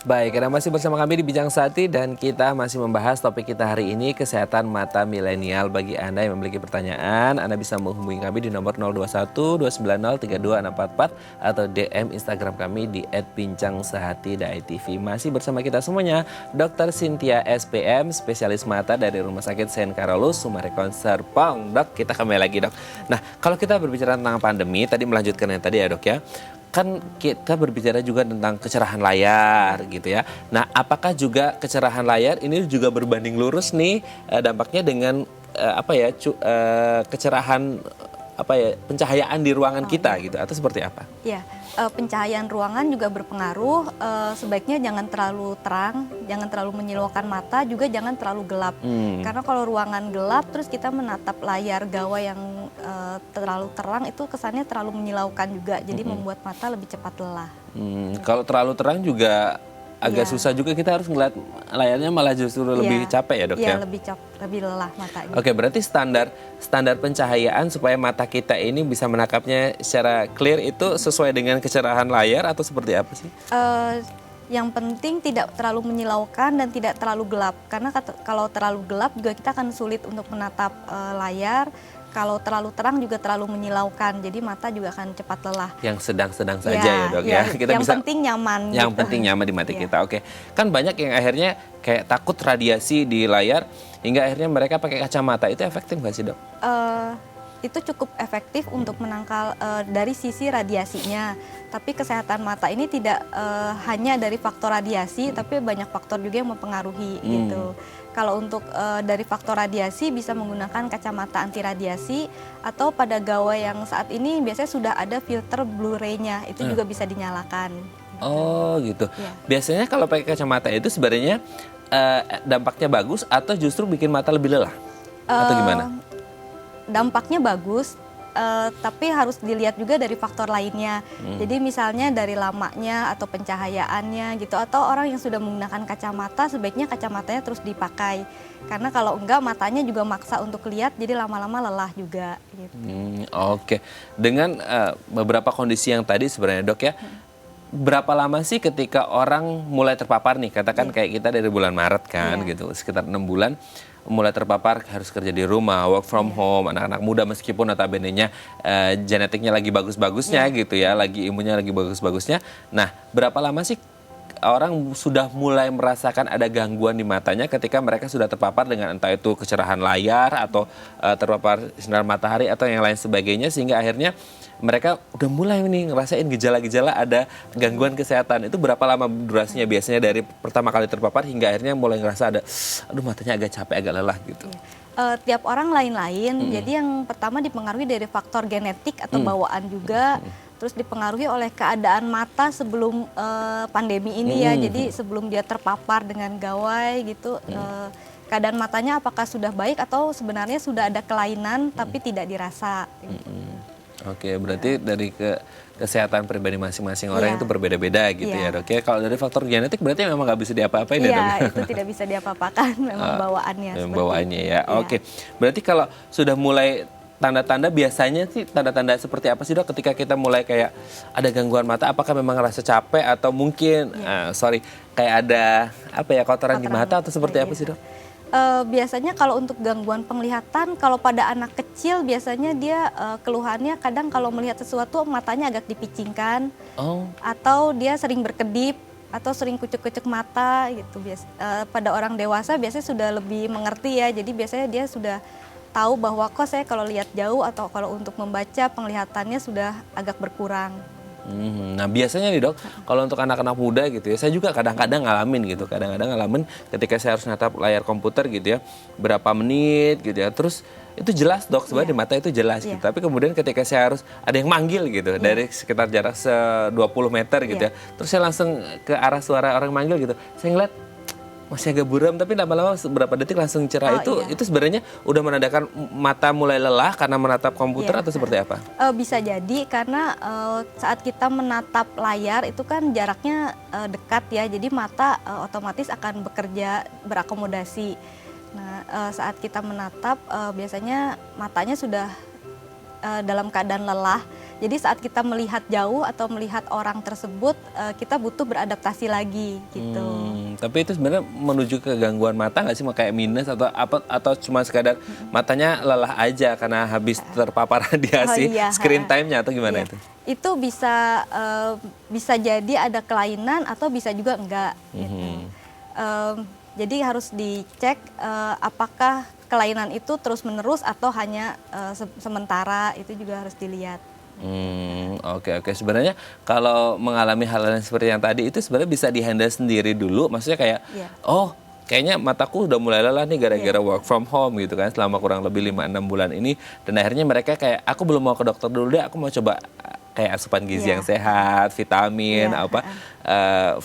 Baik, Anda masih bersama kami di Bincang Saati dan kita masih membahas topik kita hari ini, kesehatan mata milenial. Bagi Anda yang memiliki pertanyaan, Anda bisa menghubungi kami di nomor 021 290 3244 atau DM Instagram kami di @bincangsaati.tv. Masih bersama kita semuanya, Dr. Cynthia SPM, spesialis mata dari Rumah Sakit Saint Carolus, Sumarekon Serpong. Dok, kita kembali lagi Dok. Nah, kalau kita berbicara tentang pandemi, tadi melanjutkan yang tadi ya Dok ya, kan kita berbicara juga tentang kecerahan layar gitu ya. Nah, apakah juga kecerahan layar ini juga berbanding lurus nih dampaknya dengan kecerahan pencahayaan di ruangan kita gitu, atau seperti apa? Ya, pencahayaan ruangan juga berpengaruh. Sebaiknya jangan terlalu terang, jangan terlalu menyilaukan mata, juga jangan terlalu gelap. Karena kalau ruangan gelap terus kita menatap layar gawai yang terlalu terang, itu kesannya terlalu menyilaukan juga, jadi membuat mata lebih cepat lelah. Kalau terlalu terang juga agak susah juga, kita harus ngeliat layarnya malah justru lebih capek ya Dok ya? Iya, lebih lelah matanya. Oke, berarti standar pencahayaan supaya mata kita ini bisa menangkapnya secara clear itu sesuai dengan kecerahan layar atau seperti apa sih? Yang penting tidak terlalu menyilaukan dan tidak terlalu gelap. Karena kalau terlalu gelap juga kita akan sulit untuk menatap layar. Kalau terlalu terang juga terlalu menyilaukan, jadi mata juga akan cepat lelah. Yang sedang-sedang saja ya Dok ya. Kita yang penting nyaman. Yang penting nyaman di mata kita. Oke. Kan banyak yang akhirnya kayak takut radiasi di layar hingga akhirnya mereka pakai kacamata. Itu efektif nggak sih Dok? Itu cukup efektif untuk menangkal dari sisi radiasinya. Tapi kesehatan mata ini tidak hanya dari faktor radiasi, tapi banyak faktor juga yang mempengaruhi gitu. Kalau untuk dari faktor radiasi bisa menggunakan kacamata anti radiasi, atau pada gawai yang saat ini biasanya sudah ada filter Blu-ray-nya, itu juga bisa dinyalakan. Oh gitu. Biasanya kalau pakai kacamata itu sebenarnya dampaknya bagus atau justru bikin mata lebih lelah? Atau gimana? Dampaknya bagus, tapi harus dilihat juga dari faktor lainnya. Jadi misalnya dari lamanya atau pencahayaannya gitu, atau orang yang sudah menggunakan kacamata sebaiknya kacamatanya terus dipakai. Karena kalau enggak matanya juga maksa untuk lihat, jadi lama-lama lelah juga gitu. Oke. Dengan beberapa kondisi yang tadi sebenarnya Dok ya, berapa lama sih ketika orang mulai terpapar nih, katakan kayak kita dari bulan Maret kan gitu, sekitar 6 bulan mulai terpapar, harus kerja di rumah, work from home, anak-anak muda meskipun notabene-nya genetiknya lagi bagus-bagusnya gitu ya, lagi imunnya lagi bagus-bagusnya. Nah, berapa lama sih orang sudah mulai merasakan ada gangguan di matanya ketika mereka sudah terpapar dengan entah itu kecerahan layar atau terpapar sinar matahari atau yang lain sebagainya, sehingga akhirnya mereka udah mulai nih ngerasain gejala-gejala ada gangguan kesehatan. Itu berapa lama durasinya biasanya dari pertama kali terpapar hingga akhirnya mulai ngerasa ada, aduh matanya agak capek, agak lelah gitu? Tiap orang lain-lain, jadi yang pertama dipengaruhi dari faktor genetik atau bawaan juga, terus dipengaruhi oleh keadaan mata sebelum pandemi ini ya, jadi sebelum dia terpapar dengan gawai gitu, keadaan matanya apakah sudah baik atau sebenarnya sudah ada kelainan tapi tidak dirasa. Gitu. Oke, berarti dari kesehatan pribadi masing-masing orang itu berbeda-beda gitu ya dok ya. Kalau dari faktor genetik berarti memang nggak bisa diapa-apain ya dok? Iya, itu tidak bisa diapa-apakan, memang bawaannya. Bawaannya ya, oke. Berarti kalau sudah mulai tanda-tanda, biasanya sih tanda-tanda seperti apa sih dok ketika kita mulai kayak ada gangguan mata? Apakah memang rasa capek atau mungkin, kayak ada kotoran di mata atau seperti apa sih dok? Biasanya kalau untuk gangguan penglihatan, kalau pada anak kecil biasanya dia keluhannya kadang kalau melihat sesuatu matanya agak dipicingkan, atau dia sering berkedip, atau sering kucuk-kucuk mata gitu. Pada orang dewasa biasanya sudah lebih mengerti ya, jadi biasanya dia sudah tahu bahwa kok saya kalau lihat jauh atau kalau untuk membaca penglihatannya sudah agak berkurang. Nah biasanya nih dok, kalau untuk anak-anak muda gitu ya, saya juga kadang-kadang ngalamin gitu, ketika saya harus natap layar komputer gitu ya, berapa menit gitu ya, terus itu jelas dok, sebenarnya di mata itu jelas gitu, tapi kemudian ketika saya harus ada yang manggil gitu, dari sekitar jarak 20 meter gitu ya, terus saya langsung ke arah suara orang manggil gitu, saya ngeliat masih agak buram, tapi lama-lama beberapa detik langsung cerah. Itu sebenarnya udah menandakan mata mulai lelah karena menatap komputer atau seperti apa? Bisa jadi karena saat kita menatap layar itu kan jaraknya dekat ya, jadi mata otomatis akan bekerja berakomodasi. Nah, saat kita menatap biasanya matanya sudah dalam keadaan lelah. Jadi saat kita melihat jauh atau melihat orang tersebut, kita butuh beradaptasi lagi gitu. Tapi itu sebenarnya menuju ke gangguan mata nggak sih, kayak minus atau cuma sekadar matanya lelah aja karena habis terpapar radiasi screen time-nya atau gimana itu? Itu bisa jadi ada kelainan atau bisa juga enggak. Gitu. Jadi harus dicek apakah kelainan itu terus-menerus atau hanya sementara, itu juga harus dilihat. Oke. Sebenarnya kalau mengalami hal yang seperti yang tadi itu sebenarnya bisa dihandle sendiri dulu. Maksudnya kayak, kayaknya mataku udah mulai lelah nih gara-gara work from home gitu kan, selama kurang lebih 5-6 bulan ini. Dan akhirnya mereka kayak, aku belum mau ke dokter dulu deh, aku mau coba kayak asupan gizi yang sehat, vitamin,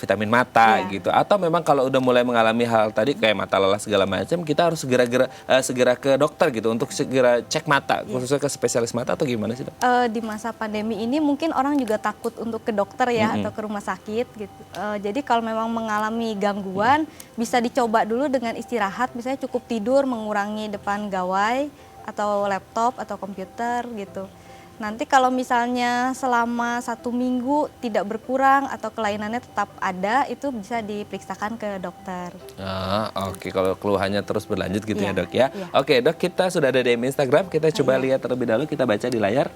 vitamin mata gitu. Atau memang kalau udah mulai mengalami hal tadi kayak mata lelah segala macam, kita harus segera ke dokter gitu untuk segera cek mata, khususnya ke spesialis mata atau gimana sih dok? Di masa pandemi ini mungkin orang juga takut untuk ke dokter ya atau ke rumah sakit gitu. Jadi kalau memang mengalami gangguan bisa dicoba dulu dengan istirahat, misalnya cukup tidur, mengurangi depan gawai atau laptop atau komputer gitu. Nanti kalau misalnya selama 1 minggu tidak berkurang atau kelainannya tetap ada, itu bisa diperiksakan ke dokter. Oke. Kalau keluhannya terus berlanjut gitu ya dok ya. Oke dok, kita sudah ada di Instagram, kita coba lihat terlebih dahulu, kita baca di layar.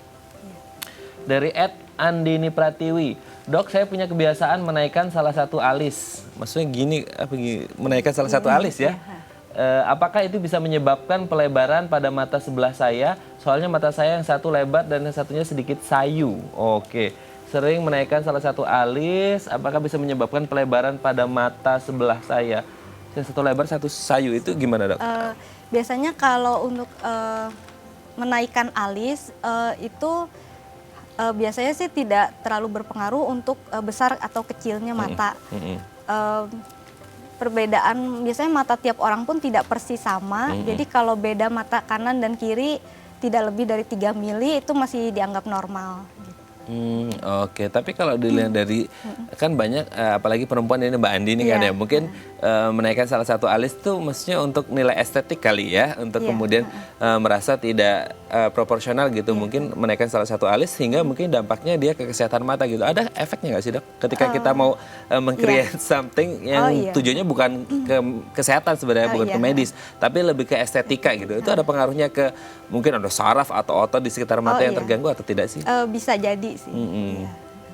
Dari @Andini Pratiwi, dok saya punya kebiasaan menaikkan salah satu alis. Maksudnya gini, menaikkan salah satu alis ya? Apakah itu bisa menyebabkan pelebaran pada mata sebelah saya? Soalnya mata saya yang satu lebar dan yang satunya sedikit sayu. Oke. Sering menaikkan salah satu alis, apakah bisa menyebabkan pelebaran pada mata sebelah saya? Yang satu lebar, satu sayu, itu gimana dok? Biasanya kalau untuk menaikkan alis itu biasanya sih tidak terlalu berpengaruh untuk besar atau kecilnya mata. Perbedaan biasanya mata tiap orang pun tidak persis sama. Jadi kalau beda mata kanan dan kiri tidak lebih dari 3 mili itu masih dianggap normal. Oke, tapi kalau dilihat dari kan banyak apalagi perempuan ini Mbak Andi ini kan ya, mungkin menaikkan salah satu alis tuh maksudnya untuk nilai estetik kali ya, untuk kemudian merasa tidak proporsional gitu, mungkin menaikkan salah satu alis sehingga mungkin dampaknya dia ke kesehatan mata gitu. Ada efeknya nggak sih dok? Ketika kita mau meng-create something yang tujuannya bukan ke kesehatan sebenarnya, bukan ke medis, tapi lebih ke estetika gitu. Itu ada pengaruhnya ke mungkin ada saraf atau otot di sekitar mata yang terganggu atau tidak sih? Bisa jadi sih.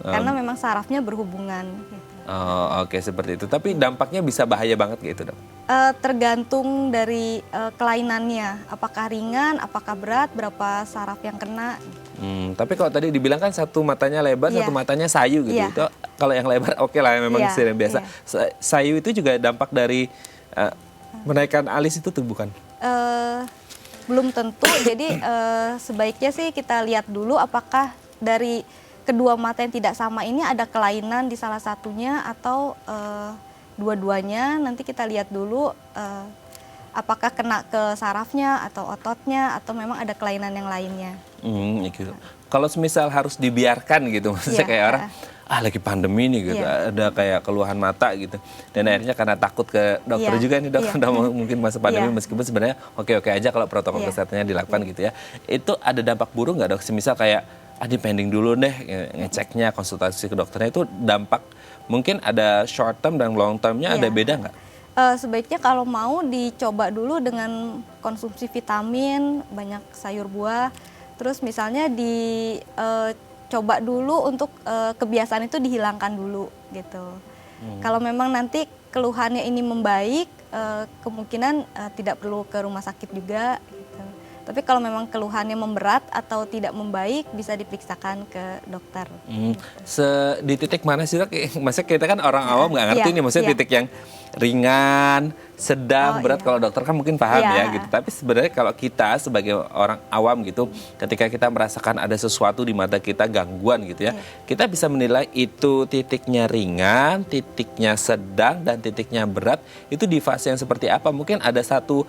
Karena memang sarafnya berhubungan. Gitu. Oh, oke seperti itu. Tapi dampaknya bisa bahaya banget gitu, Dok. Tergantung dari kelainannya, apakah ringan, apakah berat, berapa saraf yang kena. Tapi kalau tadi dibilang kan satu matanya lebar, Iya. satu matanya sayu gitu. Iya. Itu kalau yang lebar oke lah, memang Iya, sering biasa. iya. Sayu itu juga dampak dari menaikkan alis itu tuh bukan? Belum tentu, jadi sebaiknya sih kita lihat dulu apakah dari kedua mata yang tidak sama ini ada kelainan di salah satunya atau dua-duanya. Nanti kita lihat dulu apakah kena ke sarafnya atau ototnya atau memang ada kelainan yang lainnya. Gitu. Kalau semisal harus dibiarkan gitu, maksudnya Iya, kayak orang lagi pandemi nih gitu, Iya. ada kayak keluhan mata gitu, dan akhirnya karena takut ke dokter Iya, juga nih dok, iya. udah mungkin masa pandemi Iya. meskipun sebenarnya oke-oke aja kalau protokol Iya. kesehatannya dilakukan gitu ya. Itu ada dampak buruk nggak dok? Semisal kayak di pending dulu deh ngeceknya, konsultasi ke dokternya, itu dampak mungkin ada short term dan long termnya ada Iya. beda nggak? Sebaiknya kalau mau dicoba dulu dengan konsumsi vitamin, banyak sayur buah. Terus misalnya dicoba dulu untuk kebiasaan itu dihilangkan dulu gitu. Kalau memang nanti keluhannya ini membaik, kemungkinan tidak perlu ke rumah sakit juga gitu. Tapi kalau memang keluhannya memberat atau tidak membaik, bisa diperiksakan ke dokter. Di titik mana sih dok? Maksudnya kita kan orang awam nggak ngerti Iya, nih, maksudnya iya. titik yang ringan, sedang, Oh, berat. iya. Kalau dokter kan mungkin paham Iya. ya gitu. Tapi sebenarnya kalau kita sebagai orang awam gitu, ketika kita merasakan ada sesuatu di mata kita, gangguan gitu ya, kita bisa menilai itu titiknya ringan, titiknya sedang, dan titiknya berat. Itu di fase yang seperti apa? Mungkin ada satu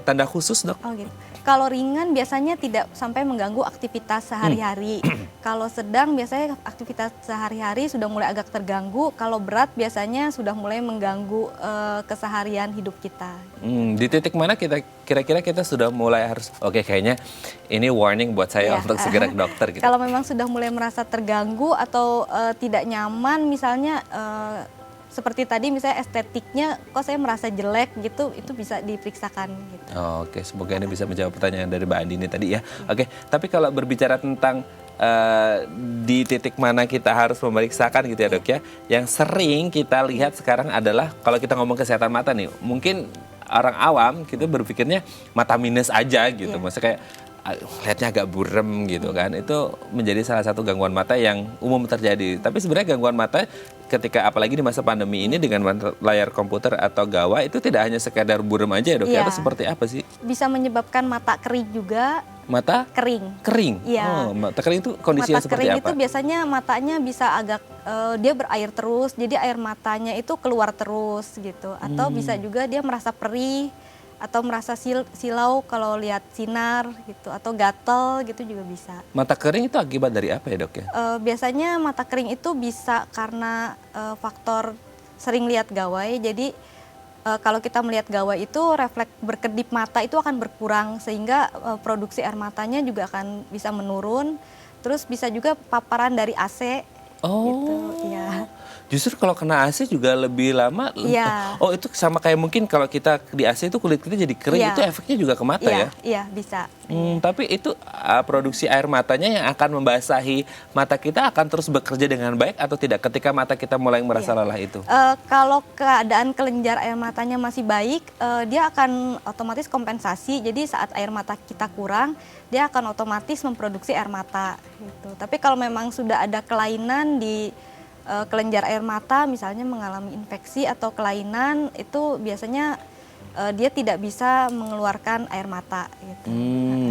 tanda khusus dok? Oh gitu. Kalau ringan biasanya tidak sampai mengganggu aktivitas sehari-hari. Kalau sedang biasanya aktivitas sehari-hari sudah mulai agak terganggu. Kalau berat biasanya sudah mulai mengganggu keseharian hidup kita. Di titik mana kira-kira kita sudah mulai harus kayaknya ini warning buat saya Iya. untuk segera ke dokter gitu. Kalau memang sudah mulai merasa terganggu atau tidak nyaman, misalnya seperti tadi misalnya estetiknya kok saya merasa jelek gitu, itu bisa diperiksakan gitu. Oke, semoga ini bisa menjawab pertanyaan dari Mbak Andini tadi ya. Oke, tapi kalau berbicara tentang di titik mana kita harus memeriksakan gitu ya dok ya, yang sering kita lihat sekarang adalah kalau kita ngomong kesehatan mata nih, mungkin orang awam kita berpikirnya mata minus aja gitu, maksudnya kayak lihatnya agak burem gitu kan, itu menjadi salah satu gangguan mata yang umum terjadi. Tapi sebenarnya gangguan mata ketika apalagi di masa pandemi ini dengan layar komputer atau gawai itu tidak hanya sekedar burem aja ya dok, Iya. atau seperti apa sih? Bisa menyebabkan mata kering juga, Mata kering. kering. Iya. Mata kering itu kondisinya Mata seperti kering apa? itu biasanya matanya bisa agak dia berair terus, jadi air matanya itu keluar terus gitu. Atau bisa juga dia merasa perih atau merasa silau kalau lihat sinar gitu, atau gatel gitu juga bisa. Mata kering itu akibat dari apa ya dok ya? Biasanya mata kering itu bisa karena faktor sering lihat gawai. Jadi kalau kita melihat gawai itu refleks berkedip mata itu akan berkurang sehingga produksi air matanya juga akan bisa menurun. Terus bisa juga paparan dari AC gitu, ya. Justru kalau kena AC juga lebih lama. Iya. Oh itu sama kayak mungkin kalau kita di AC itu kulit kita jadi kering, Iya. itu efeknya juga ke mata ya? Iya, bisa. Tapi itu produksi air matanya yang akan membasahi mata kita akan terus bekerja dengan baik atau tidak ketika mata kita mulai merasa lelah itu? Kalau keadaan kelenjar air matanya masih baik, dia akan otomatis kompensasi. Jadi saat air mata kita kurang, dia akan otomatis memproduksi air mata. Gitu. Tapi kalau memang sudah ada kelainan di kelenjar air mata, misalnya mengalami infeksi atau kelainan, itu biasanya dia tidak bisa mengeluarkan air mata. Gitu.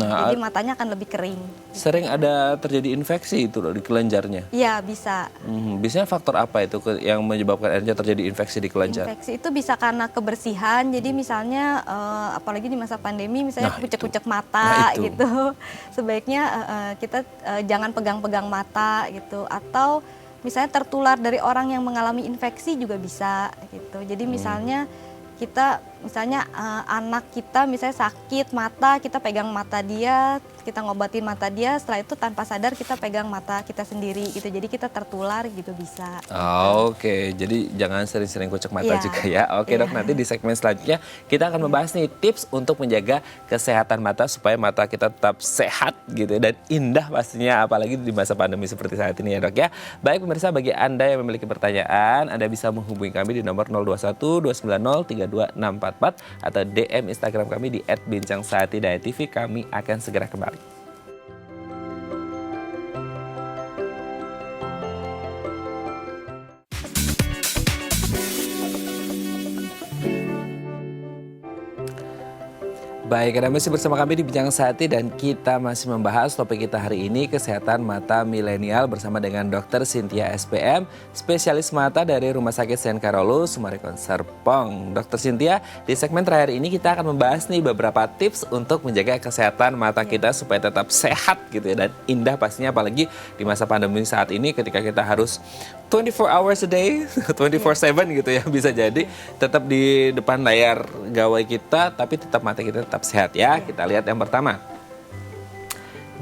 Jadi matanya akan lebih kering. Sering ada terjadi infeksi itu loh di kelenjarnya? Iya, bisa. Biasanya faktor apa itu yang menyebabkan akhirnya terjadi infeksi di kelenjar? Infeksi itu bisa karena kebersihan. Jadi misalnya apalagi di masa pandemi misalnya kucek-kucek mata gitu. Sebaiknya kita jangan pegang-pegang mata gitu. Atau misalnya tertular dari orang yang mengalami infeksi juga bisa gitu. Jadi misalnya kita misalnya anak kita misalnya sakit mata, kita pegang mata dia, kita ngobatin mata dia, setelah itu tanpa sadar kita pegang mata kita sendiri gitu. Jadi kita tertular gitu bisa. Oke, jadi jangan sering-sering kucek mata Iya. juga ya. Oke dok, nanti di segmen selanjutnya kita akan membahas nih tips untuk menjaga kesehatan mata supaya mata kita tetap sehat gitu dan indah pastinya, apalagi di masa pandemi seperti saat ini ya dok ya. Baik pemirsa, bagi Anda yang memiliki pertanyaan, Anda bisa menghubungi kami di nomor 021 290 32644 atau DM Instagram kami di @bincangsaati.tv. Kami akan segera kembali. Baik, Anda masih bersama kami di Bincang Saati dan kita masih membahas topik kita hari ini, kesehatan mata milenial bersama dengan Dr. Cynthia SPM, spesialis mata dari Rumah Sakit Sen Carolus, Summarecon Serpong. Dr. Cynthia, di segmen terakhir ini kita akan membahas nih beberapa tips untuk menjaga kesehatan mata kita supaya tetap sehat gitu ya dan indah pastinya, apalagi di masa pandemi saat ini ketika kita harus 24 hours a day, 24/7 gitu ya, bisa jadi tetap di depan layar gawai kita tapi tetap mata kita tetap sehat ya. Kita lihat yang pertama.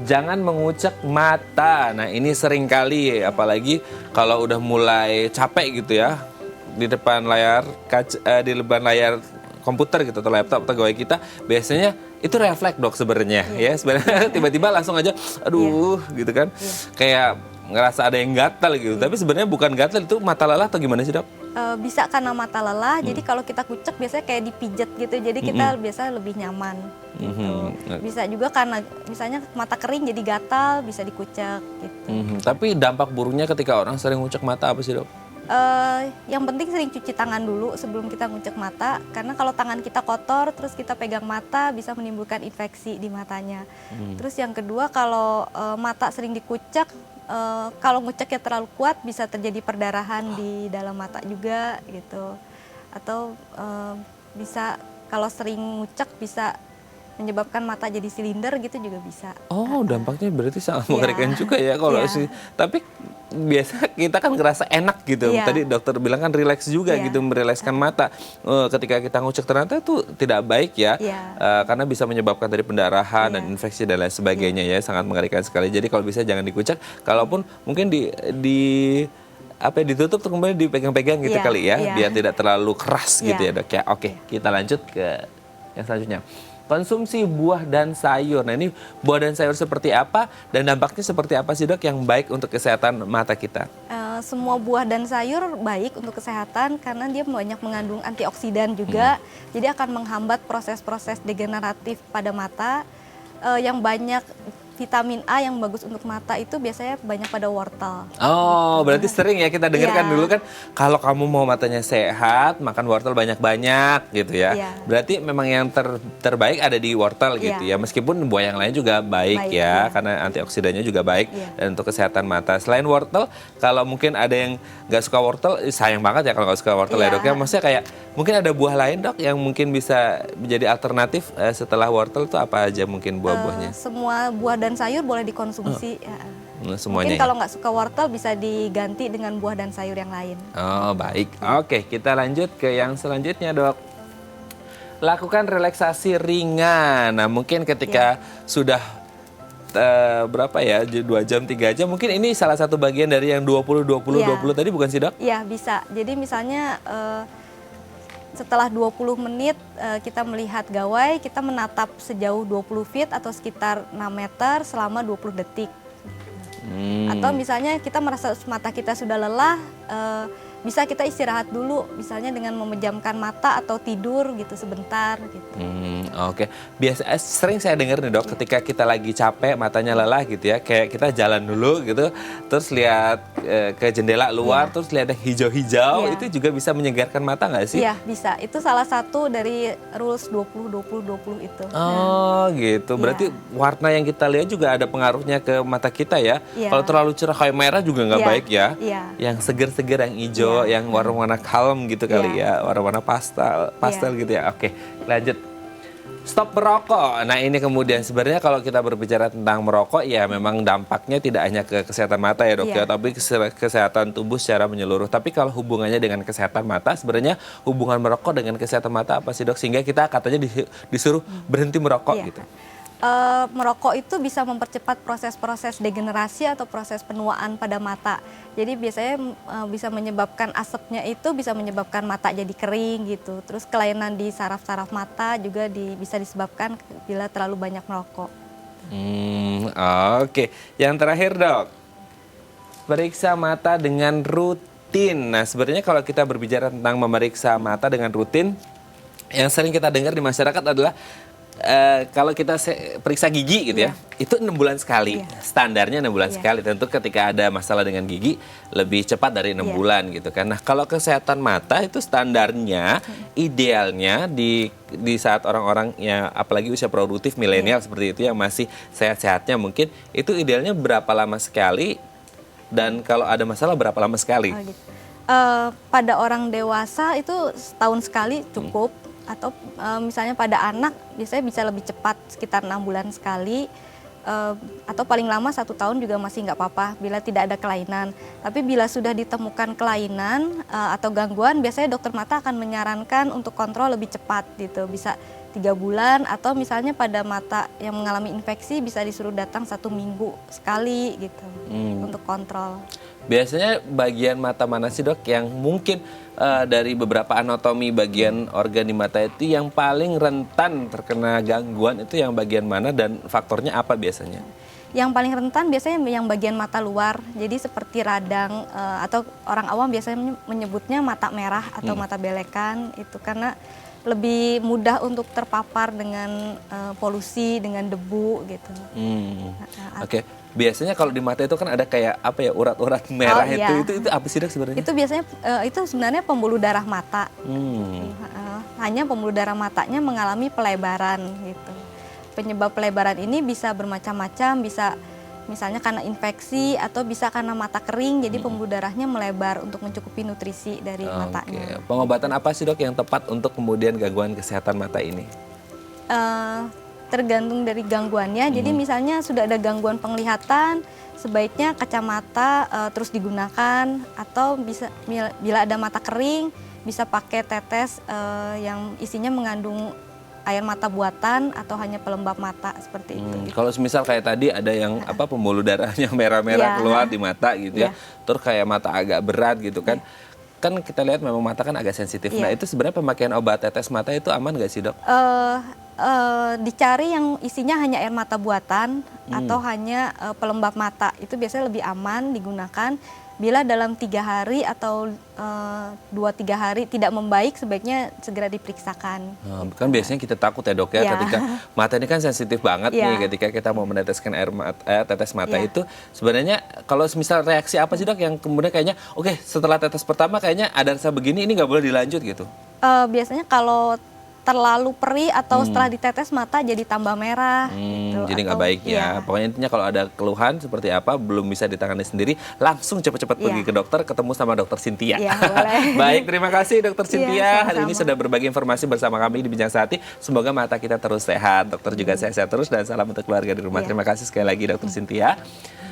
Jangan mengucek mata. Nah, ini sering kali apalagi kalau udah mulai capek gitu ya di depan layar di depan layar komputer gitu atau laptop atau gawai kita, biasanya itu refleks dok sebenarnya ya. Sebenarnya tiba-tiba langsung aja aduh gitu kan. Kayak ngerasa ada yang gatal gitu. Tapi sebenarnya bukan gatal, itu mata lelah atau gimana sih dok? Bisa karena mata lelah, jadi kalau kita kucek biasanya kayak dipijat gitu, jadi kita biasa lebih nyaman gitu. Bisa juga karena misalnya mata kering jadi gatal, bisa dikucek gitu. Tapi dampak buruknya ketika orang sering ngucek mata apa sih dok? Yang penting sering cuci tangan dulu sebelum kita ngucek mata, karena kalau tangan kita kotor terus kita pegang mata bisa menimbulkan infeksi di matanya. Terus yang kedua, kalau mata sering dikucek, kalau nguceknya terlalu kuat bisa terjadi perdarahan di dalam mata juga gitu. Atau bisa kalau sering ngucek bisa menyebabkan mata jadi silinder gitu juga bisa. Oh, dampaknya berarti sangat mengerikan juga ya kalau sih. Tapi biasa kita kan ngerasa enak gitu. Tadi dokter bilang kan rileks juga gitu, merilekskan mata. Ketika kita ngucek ternyata itu tidak baik ya. Karena bisa menyebabkan dari pendarahan dan infeksi dan lain sebagainya ya. Sangat mengerikan sekali. Jadi kalau bisa jangan dikucek. Kalaupun mungkin ditutup terus kemudian dipegang-pegang gitu kali ya. Biar tidak terlalu keras gitu ya dok ya. Oke, kita lanjut ke yang selanjutnya. Konsumsi buah dan sayur. Nah, ini buah dan sayur seperti apa dan dampaknya seperti apa sih dok yang baik untuk kesehatan mata kita? Semua buah dan sayur baik untuk kesehatan karena dia banyak mengandung antioksidan juga. Jadi akan menghambat proses-proses degeneratif pada mata. Yang banyak vitamin A yang bagus untuk mata itu biasanya banyak pada wortel. Oh, berarti sering ya kita dengarkan dulu kan, kalau kamu mau matanya sehat, makan wortel banyak-banyak gitu ya. Berarti memang yang terbaik ada di wortel gitu ya. Meskipun buah yang lain juga baik ya, karena antioksidannya juga baik dan untuk kesehatan mata. Selain wortel, kalau mungkin ada yang nggak suka wortel, sayang banget ya kalau nggak suka wortel ya dok ya. Maksudnya kayak mungkin ada buah lain dok yang mungkin bisa menjadi alternatif setelah wortel itu apa aja mungkin buah-buahnya? Semua buah dan sayur boleh dikonsumsi. Semuanya. Mungkin kalau nggak suka wortel bisa diganti dengan buah dan sayur yang lain. Oh baik, oke kita lanjut ke yang selanjutnya dok. Lakukan relaksasi ringan. Nah mungkin ketika sudah berapa ya, 2 jam 3 jam, mungkin ini salah satu bagian dari yang 20 tadi bukan sih dok? Iya bisa, jadi misalnya setelah 20 menit kita melihat gawai, kita menatap sejauh 20 feet atau sekitar 6 meter selama 20 detik. Atau misalnya kita merasa mata kita sudah lelah, bisa kita istirahat dulu, misalnya dengan memejamkan mata atau tidur gitu sebentar gitu. Oke. Biasa sering saya dengar nih dok, ketika kita lagi capek, matanya lelah gitu ya, kayak kita jalan dulu gitu, terus lihat ke jendela luar, terus lihat yang hijau-hijau, itu juga bisa menyegarkan mata nggak sih? Iya bisa, itu salah satu dari rules 20-20-20 itu. Oh gitu, berarti warna yang kita lihat juga ada pengaruhnya ke mata kita ya. Kalau terlalu cerah kayak merah juga nggak baik ya. Yang seger-seger, yang hijau, yang warna-warna kalem gitu kali ya, warna-warna pastel gitu ya. Oke, lanjut. Stop merokok. Nah ini kemudian sebenarnya kalau kita berbicara tentang merokok ya memang dampaknya tidak hanya ke kesehatan mata ya dok ya, tapi kesehatan tubuh secara menyeluruh. Tapi kalau hubungannya dengan kesehatan mata, sebenarnya hubungan merokok dengan kesehatan mata apa sih dok? Sehingga kita katanya disuruh berhenti merokok gitu. Merokok itu bisa mempercepat proses-proses degenerasi atau proses penuaan pada mata. Jadi biasanya bisa menyebabkan asapnya itu bisa menyebabkan mata jadi kering gitu. Terus kelainan di saraf-saraf mata juga bisa disebabkan bila terlalu banyak merokok. Oke. Yang terakhir dok, periksa mata dengan rutin. Nah sebenarnya kalau kita berbicara tentang memeriksa mata dengan rutin, yang sering kita dengar di masyarakat adalah kalau kita periksa gigi gitu ya, itu 6 bulan sekali. Standarnya 6 bulan sekali. Tentu ketika ada masalah dengan gigi lebih cepat dari 6 bulan gitu kan. Nah kalau kesehatan mata itu standarnya idealnya di saat orang-orang ya apalagi usia produktif milenial seperti itu yang masih sehat-sehatnya mungkin itu idealnya berapa lama sekali, dan kalau ada masalah berapa lama sekali? Pada orang dewasa itu setahun sekali cukup. Atau misalnya pada anak biasanya bisa lebih cepat sekitar 6 bulan sekali, atau paling lama 1 tahun juga masih nggak apa-apa bila tidak ada kelainan. Tapi bila sudah ditemukan kelainan atau gangguan, biasanya dokter mata akan menyarankan untuk kontrol lebih cepat gitu, bisa 3 bulan atau misalnya pada mata yang mengalami infeksi bisa disuruh datang 1 minggu sekali gitu untuk kontrol. Biasanya bagian mata mana sih dok yang mungkin dari beberapa anatomi bagian organ di mata itu yang paling rentan terkena gangguan, itu yang bagian mana dan faktornya apa biasanya? Yang paling rentan biasanya yang bagian mata luar, jadi seperti radang atau orang awam biasanya menyebutnya mata merah atau mata belekan, itu karena lebih mudah untuk terpapar dengan polusi, dengan debu gitu. Oke. Biasanya kalau di mata itu kan ada kayak apa ya, urat-urat merah itu apa sih dok sebenarnya? Itu biasanya itu sebenarnya pembuluh darah mata. Hanya pembuluh darah matanya mengalami pelebaran gitu. Penyebab pelebaran ini bisa bermacam-macam, bisa misalnya karena infeksi atau bisa karena mata kering, jadi pembuluh darahnya melebar untuk mencukupi nutrisi dari matanya. Pengobatan apa sih dok yang tepat untuk kemudian gangguan kesehatan mata ini? Tergantung dari gangguannya. Jadi misalnya sudah ada gangguan penglihatan, sebaiknya kacamata terus digunakan, atau bisa bila ada mata kering bisa pakai tetes yang isinya mengandung air mata buatan atau hanya pelembab mata seperti itu. Kalau misal kayak tadi ada yang pembuluh darahnya merah-merah keluar di mata gitu ya, terus kayak mata agak berat gitu kan. Kan kita lihat memang mata kan agak sensitif. Nah itu sebenarnya pemakaian obat tetes mata itu aman nggak sih dok? Dicari yang isinya hanya air mata buatan atau hanya pelembab mata, itu biasanya lebih aman digunakan. Bila dalam 3 hari atau 2-3 hari tidak membaik, sebaiknya segera diperiksakan. Kan biasanya kita takut ya dok ya, ketika mata ini kan sensitif banget nih, ketika kita mau meneteskan tetes mata itu sebenarnya kalau misal reaksi apa sih dok yang kemudian kayaknya oke, setelah tetes pertama kayaknya ada rasa begini, ini nggak boleh dilanjut gitu? Biasanya kalau terlalu perih atau setelah ditetes mata jadi tambah merah gitu, jadi nggak baik ya. Pokoknya intinya kalau ada keluhan seperti apa belum bisa ditangani sendiri, langsung cepat-cepat pergi ke dokter, ketemu sama dokter Cynthia. Baik, terima kasih dokter Cynthia hari ini sudah berbagi informasi bersama kami di Bincang Sehati. Semoga mata kita terus sehat, dokter juga sehat-sehat terus, dan salam untuk keluarga di rumah. Terima kasih sekali lagi dokter Cynthia.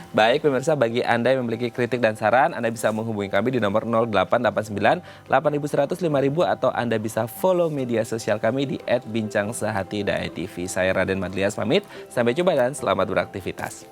Baik pemirsa, bagi Anda yang memiliki kritik dan saran, Anda bisa menghubungi kami di nomor 0889 8100 5000 atau Anda bisa follow media sosial kami di @bincangsehati.tv. Saya Raden Madlias pamit, sampai jumpa dan selamat beraktivitas.